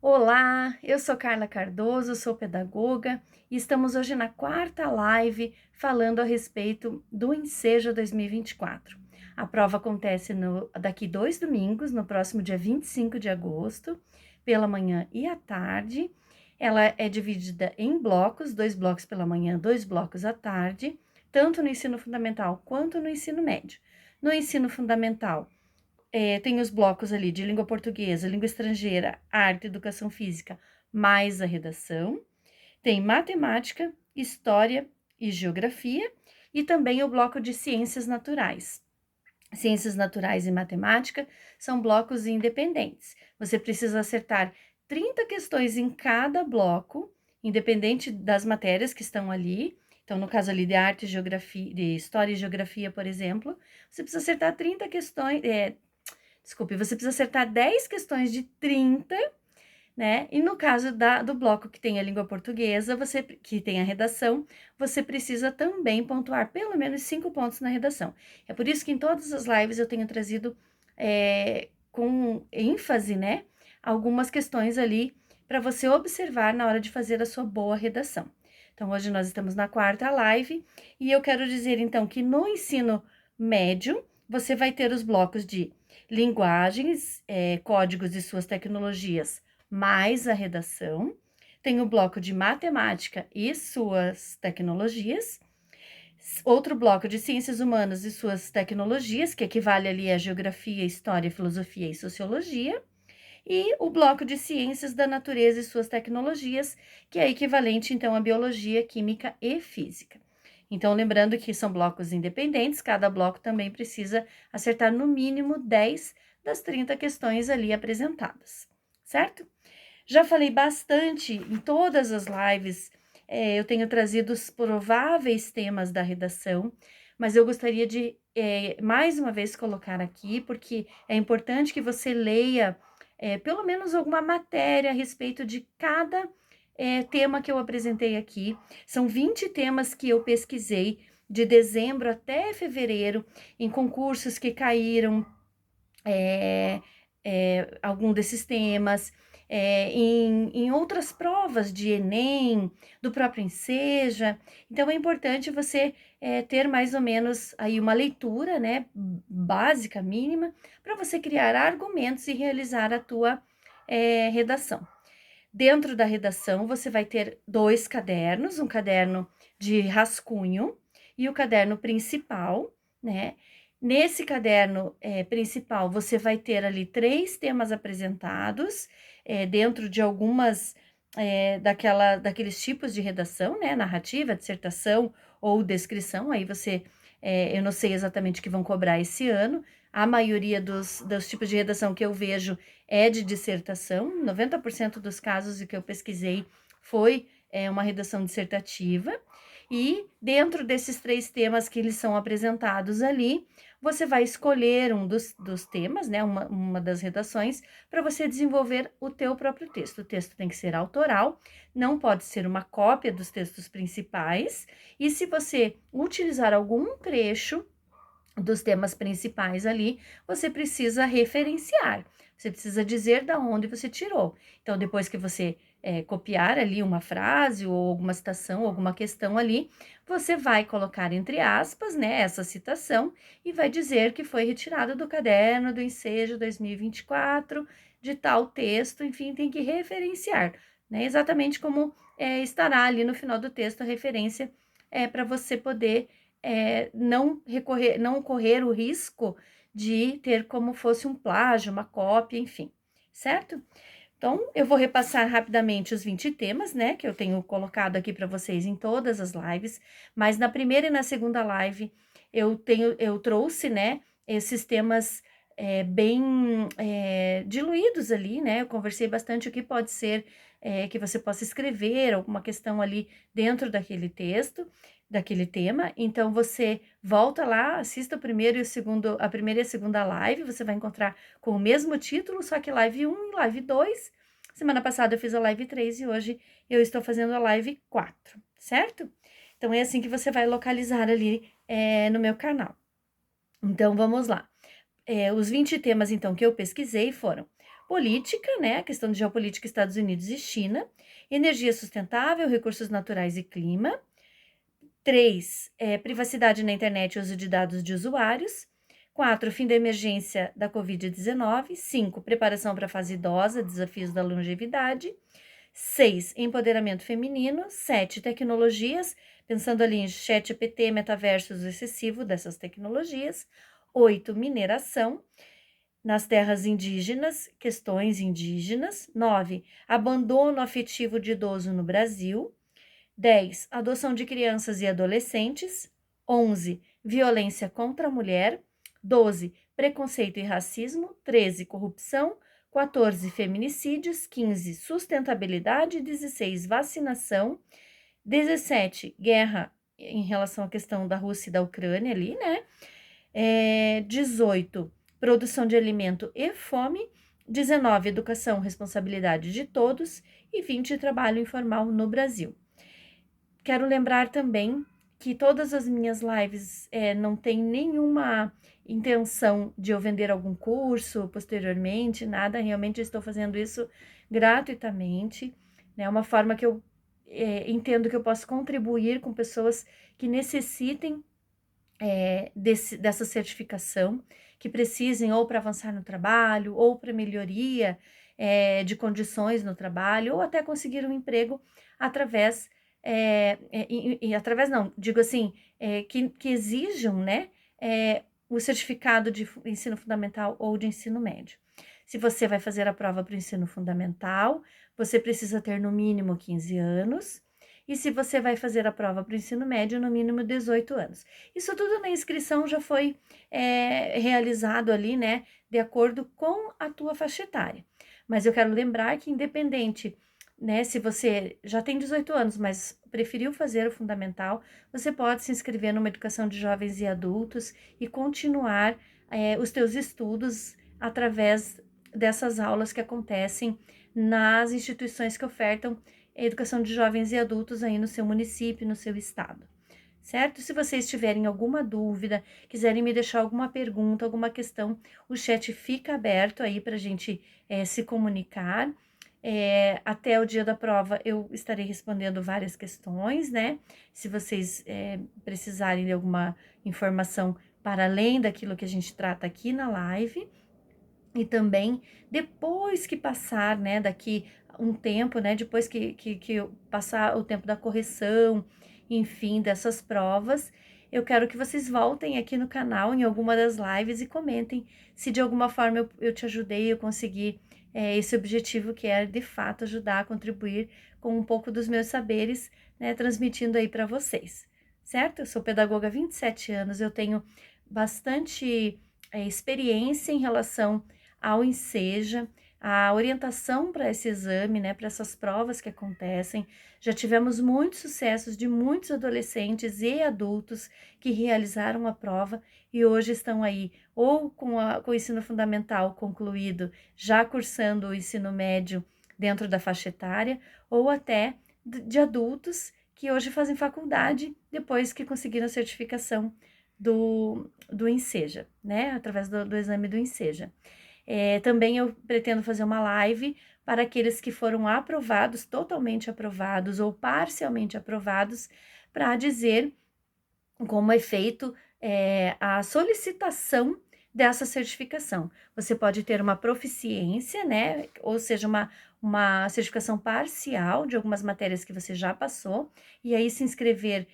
Olá, eu sou Carla Cardoso, sou pedagoga e estamos hoje na quarta live falando a respeito do Enseja 2024. A prova acontece daqui 2 domingos, no próximo dia 25 de agosto, pela manhã e à tarde. Ela é dividida em blocos, 2 blocos pela manhã, 2 blocos à tarde, tanto no ensino fundamental quanto no ensino médio. No ensino fundamental, tem os blocos ali de língua portuguesa, língua estrangeira, arte, educação física, mais a redação. Tem matemática, história e geografia, e também o bloco de ciências naturais. Ciências naturais e matemática são blocos independentes. Você precisa acertar 30 questões em cada bloco, independente das matérias que estão ali. Então, no caso ali de arte, geografia, de história e geografia, por exemplo, você precisa acertar 30 questões, Desculpe, você precisa acertar 10 questões de 30, né? E no caso do bloco que tem a língua portuguesa, que tem a redação, você precisa também pontuar pelo menos 5 pontos na redação. É por isso que em todas as lives eu tenho trazido com ênfase, né? Algumas questões ali para você observar na hora de fazer a sua boa redação. Então, hoje nós estamos na quarta live e eu quero dizer, então, que no ensino médio, você vai ter os blocos de linguagens, códigos e suas tecnologias, mais a redação. Tem o bloco de matemática e suas tecnologias. Outro bloco de ciências humanas e suas tecnologias, que equivale ali a geografia, história, filosofia e sociologia. E o bloco de ciências da natureza e suas tecnologias, que é equivalente então a biologia, química e física. Então, lembrando que são blocos independentes, cada bloco também precisa acertar no mínimo 10 das 30 questões ali apresentadas, certo? Já falei bastante em todas as lives, eu tenho trazido os prováveis temas da redação, mas eu gostaria de mais uma vez colocar aqui, porque é importante que você leia pelo menos alguma matéria a respeito de cada tema que eu apresentei aqui. São 20 temas que eu pesquisei de dezembro até fevereiro, em concursos que caíram algum desses temas, em outras provas de Enem, do próprio Enseja. Então, é importante você ter mais ou menos aí uma leitura, né, básica, mínima, para você criar argumentos e realizar a tua redação. Dentro da redação, você vai ter 2 cadernos, um caderno de rascunho e o caderno principal, né? Nesse caderno principal, você vai ter ali 3 temas apresentados, dentro de algumas daqueles tipos de redação, né? Narrativa, dissertação ou descrição. Aí eu não sei exatamente o que vão cobrar esse ano. A maioria dos tipos de redação que eu vejo é de dissertação. 90% dos casos que eu pesquisei foi uma redação dissertativa. E dentro desses 3 temas que eles são apresentados ali, você vai escolher um dos temas, né, uma das redações, para você desenvolver o teu próprio texto. O texto tem que ser autoral, não pode ser uma cópia dos textos principais, e se você utilizar algum trecho dos temas principais ali, você precisa referenciar. Você precisa dizer da onde você tirou. Então, depois que você copiar ali uma frase ou alguma citação, alguma questão ali, você vai colocar entre aspas, né, essa citação e vai dizer que foi retirado do caderno do Ensejo 2024, de tal texto, enfim, tem que referenciar, né, exatamente como estará ali no final do texto a referência para você poder não correr o risco de ter como fosse um plágio, uma cópia, enfim, certo? Então, eu vou repassar rapidamente os 20 temas, né, que eu tenho colocado aqui para vocês em todas as lives, mas na primeira e na segunda live eu trouxe, né, esses temas bem diluídos ali, né, eu conversei bastante o que pode ser que você possa escrever, alguma questão ali dentro daquele texto, daquele tema. Então, você volta lá, assista o primeiro e o segundo, a primeira e a segunda live, você vai encontrar com o mesmo título, só que live 1 e live 2. Semana passada eu fiz a live 3 e hoje eu estou fazendo a live 4, certo? Então, é assim que você vai localizar ali no meu canal. Então, vamos lá. Os 20 temas, então, que eu pesquisei foram política, né, a questão de geopolítica Estados Unidos e China, energia sustentável, recursos naturais e clima. 3, privacidade na internet e uso de dados de usuários. 4, fim da emergência da Covid-19. 5, preparação para a fase idosa, desafios da longevidade. 6, empoderamento feminino. 7, tecnologias, pensando ali em ChatGPT, metaverso, uso excessivo dessas tecnologias. 8, mineração nas terras indígenas, questões indígenas. 9, abandono afetivo de idoso no Brasil. 10, adoção de crianças e adolescentes. 11, violência contra a mulher. 12, preconceito e racismo. 13, corrupção. 14, feminicídios. 15, sustentabilidade. 16, vacinação. 17, guerra em relação à questão da Rússia e da Ucrânia ali, né? 18, produção de alimento e fome. 19, educação, responsabilidade de todos. E 20, trabalho informal no Brasil. Quero lembrar também que todas as minhas lives não tem nenhuma intenção de eu vender algum curso posteriormente, nada, realmente eu estou fazendo isso gratuitamente, né? Uma forma que eu entendo que eu posso contribuir com pessoas que necessitem dessa certificação, que precisem ou para avançar no trabalho, ou para melhoria de condições no trabalho, ou até conseguir um emprego através através não, digo assim, que exijam, né, o certificado de ensino fundamental ou de ensino médio. Se você vai fazer a prova para o ensino fundamental, você precisa ter no mínimo 15 anos, e se você vai fazer a prova para o ensino médio, no mínimo 18 anos. Isso tudo na inscrição já foi realizado ali, né, de acordo com a tua faixa etária. Mas eu quero lembrar que independente, né, se você já tem 18 anos, mas preferiu fazer o fundamental, você pode se inscrever numa educação de jovens e adultos e continuar os teus estudos através dessas aulas que acontecem nas instituições que ofertam educação de jovens e adultos aí no seu município, no seu estado, certo? Se vocês tiverem alguma dúvida, quiserem me deixar alguma pergunta, alguma questão, o chat fica aberto aí para a gente se comunicar. Até o dia da prova eu estarei respondendo várias questões, né? Se vocês precisarem de alguma informação para além daquilo que a gente trata aqui na live. E também, depois que passar, né, daqui um tempo, né, depois que passar o tempo da correção, enfim, dessas provas, eu quero que vocês voltem aqui no canal, em alguma das lives, e comentem se de alguma forma eu te ajudei, eu consegui esse objetivo que é, de fato, ajudar a contribuir com um pouco dos meus saberes, né, transmitindo aí para vocês, certo? Eu sou pedagoga há 27 anos, eu tenho bastante experiência em relação ao Enseja, a orientação para esse exame, né, para essas provas que acontecem. Já tivemos muitos sucessos de muitos adolescentes e adultos que realizaram a prova e hoje estão aí ou com o ensino fundamental concluído, já cursando o ensino médio dentro da faixa etária, ou até de adultos que hoje fazem faculdade depois que conseguiram a certificação do Enseja, né, através do exame do Enseja. Também eu pretendo fazer uma live para aqueles que foram aprovados, totalmente aprovados ou parcialmente aprovados, para dizer como é feito a solicitação dessa certificação. Você pode ter uma proficiência, né? Ou seja, uma certificação parcial de algumas matérias que você já passou, e aí se inscrever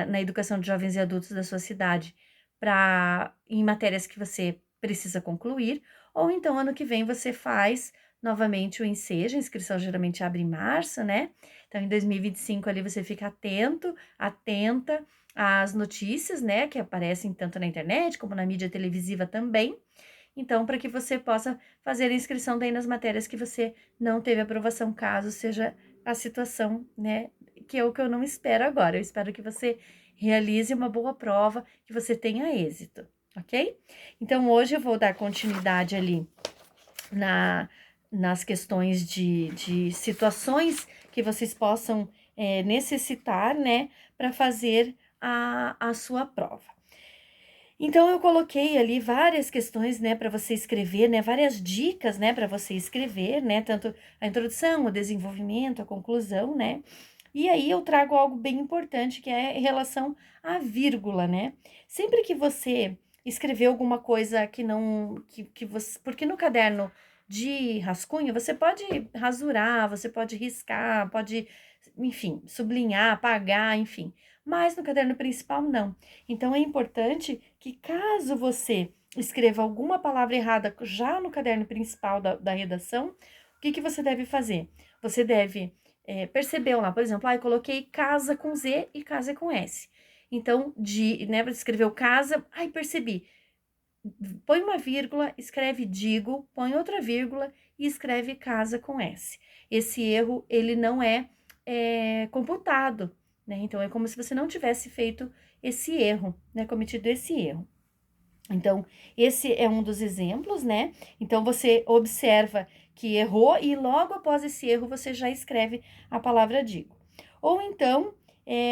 na educação de jovens e adultos da sua cidade em matérias que você precisa concluir, ou então ano que vem você faz novamente o Enseja, a inscrição geralmente abre em março, né? Então em 2025 ali você fica atenta às notícias, né, que aparecem tanto na internet como na mídia televisiva também. Então, para que você possa fazer a inscrição daí nas matérias que você não teve aprovação, caso seja a situação, né, que é o que eu não espero agora. Eu espero que você realize uma boa prova, que você tenha êxito, ok? Então, hoje eu vou dar continuidade ali nas questões de situações que vocês possam necessitar, né, para fazer a sua prova. Então, eu coloquei ali várias questões, né, para você escrever, né, várias dicas, né, para você escrever, né, tanto a introdução, o desenvolvimento, a conclusão, né, e aí eu trago algo bem importante que é em relação à vírgula, né. Sempre que você escrever alguma coisa que não, que você, porque no caderno de rascunho você pode rasurar, você pode riscar, pode, enfim, sublinhar, apagar, enfim, mas no caderno principal não. Então é importante que, caso você escreva alguma palavra errada já no caderno principal da redação, o que você deve fazer? Você deve perceber lá, por exemplo, eu coloquei casa com Z e casa com S. Então, né, você escreveu casa, percebi. Põe uma vírgula, escreve digo, põe outra vírgula e escreve casa com S. Esse erro, ele não é computado, né? Então, é como se você não tivesse feito esse erro, né? Cometido esse erro. Então, esse é um dos exemplos, né? Então, você observa que errou e logo após esse erro você já escreve a palavra digo. Ou então,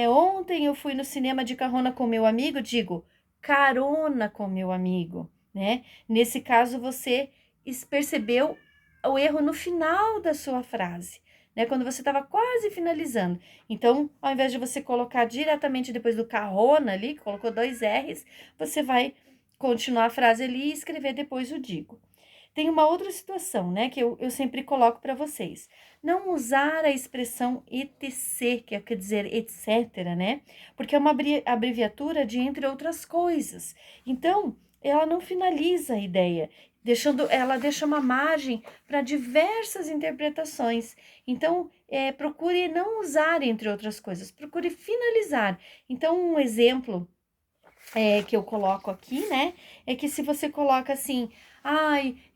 ontem eu fui no cinema de carona com meu amigo, digo carona com meu amigo, né? Nesse caso, você percebeu o erro no final da sua frase, né? Quando você estava quase finalizando. Então, ao invés de você colocar diretamente depois do carona ali, que colocou 2 R's, você vai continuar a frase ali e escrever depois o digo. Tem uma outra situação, né, que eu sempre coloco para vocês. Não usar a expressão etc, que quer dizer etc, né? Porque é uma abreviatura de entre outras coisas. Então, ela não finaliza a ideia, ela deixa uma margem para diversas interpretações. Então, procure não usar entre outras coisas, procure finalizar. Então, um exemplo que eu coloco aqui, né? É que se você coloca assim,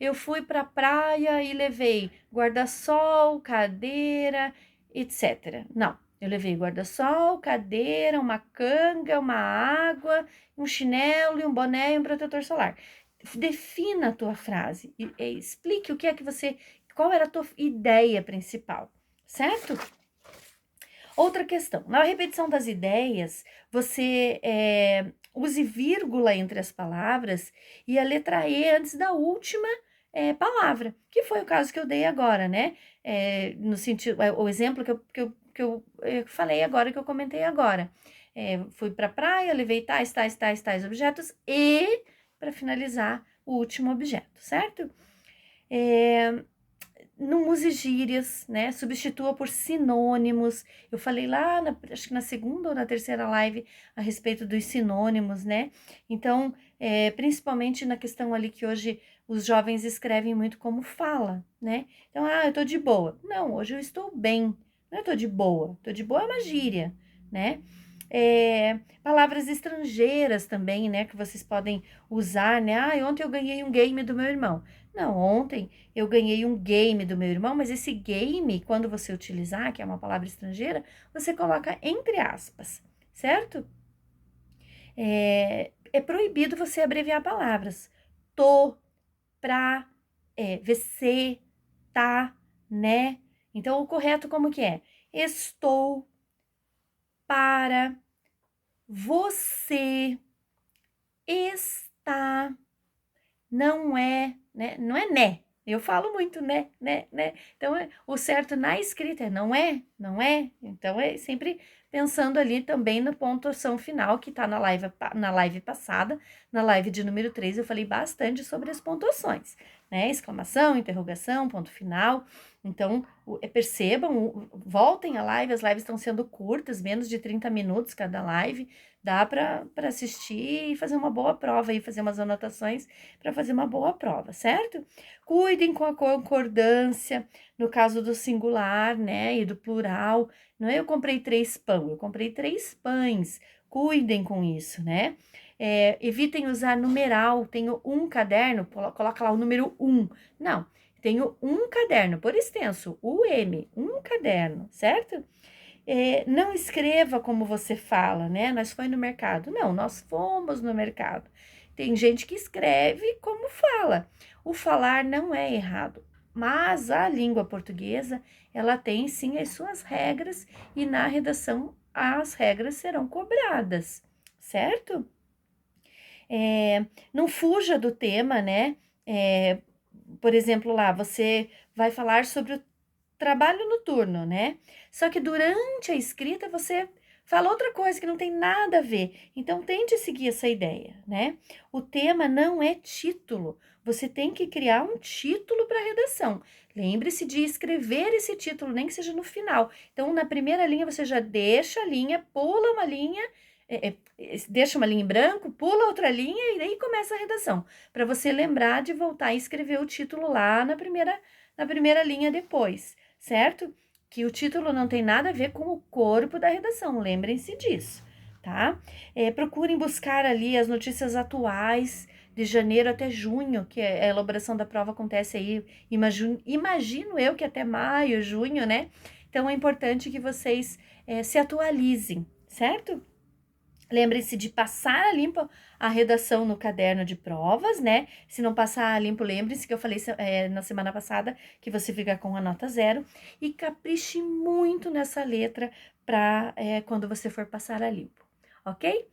eu fui pra praia e levei guarda-sol, cadeira, etc. Não, eu levei guarda-sol, cadeira, uma canga, uma água, um chinelo, um boné e um protetor solar. Defina a tua frase e explique o que é que qual era a tua ideia principal, certo? Outra questão, na repetição das ideias, você use vírgula entre as palavras e a letra E antes da última palavra, que foi o caso que eu dei agora, né? No sentido, o exemplo que eu falei agora, que eu comentei agora. Fui para a praia, levei tais objetos e, para finalizar, o último objeto, certo? Não use gírias, né? Substitua por sinônimos. Eu falei lá, acho que na segunda ou na terceira live, a respeito dos sinônimos, né? Então, principalmente na questão ali que hoje os jovens escrevem muito como fala, né? Então, eu tô de boa. Não, hoje eu estou bem. Não, eu tô de boa. Tô de boa é uma gíria, né? Palavras estrangeiras também, né? Que vocês podem usar, né? Ontem eu ganhei um game do meu irmão. Não, ontem eu ganhei um game do meu irmão, mas esse game, quando você utilizar, que é uma palavra estrangeira, você coloca entre aspas, certo? É proibido você abreviar palavras. Tô, pra, você, tá, né? Então, o correto como que é? Estou, para, você, está, não é, né? Não é né. Eu falo muito né. Então, o certo na escrita é não é, não é. Então, é sempre pensando ali também na pontuação final que tá na live passada, na live de número 3, eu falei bastante sobre as pontuações, né? Exclamação, interrogação, ponto final. Então, percebam, voltem a live, as lives estão sendo curtas, menos de 30 minutos cada live, dá para assistir e fazer uma boa prova e fazer umas anotações para fazer uma boa prova, certo? Cuidem com a concordância, no caso do singular, né, e do plural. Não é eu comprei 3 pão, eu comprei 3 pães. Cuidem com isso, né? Evitem usar numeral. Tenho um caderno, coloca lá o número 1. Não, tenho um caderno, por extenso, um caderno, certo? Não escreva como você fala, né? Nós foi no mercado. Não, nós fomos no mercado. Tem gente que escreve como fala. O falar não é errado, mas a língua portuguesa, ela tem sim as suas regras e na redação as regras serão cobradas, certo? Não fuja do tema, né? É, por exemplo, lá você vai falar sobre o trabalho noturno, né? Só que durante a escrita você fala outra coisa que não tem nada a ver. Então tente seguir essa ideia, né? O tema não é título. Você tem que criar um título para a redação. Lembre-se de escrever esse título, nem que seja no final. Então, na primeira linha, você já deixa a linha, pula uma linha, deixa uma linha em branco, pula outra linha e aí começa a redação. Para você lembrar de voltar e escrever o título lá na primeira linha depois, certo? Que o título não tem nada a ver com o corpo da redação, lembrem-se disso, tá? Procurem buscar ali as notícias atuais de janeiro até junho, que a elaboração da prova acontece aí, imagino eu que até maio, junho, né? Então é importante que vocês se atualizem, certo? Lembrem-se de passar a limpo a redação no caderno de provas, né? Se não passar a limpo, lembre-se que eu falei na semana passada que você fica com a nota 0. E capriche muito nessa letra para quando você for passar a limpo, ok?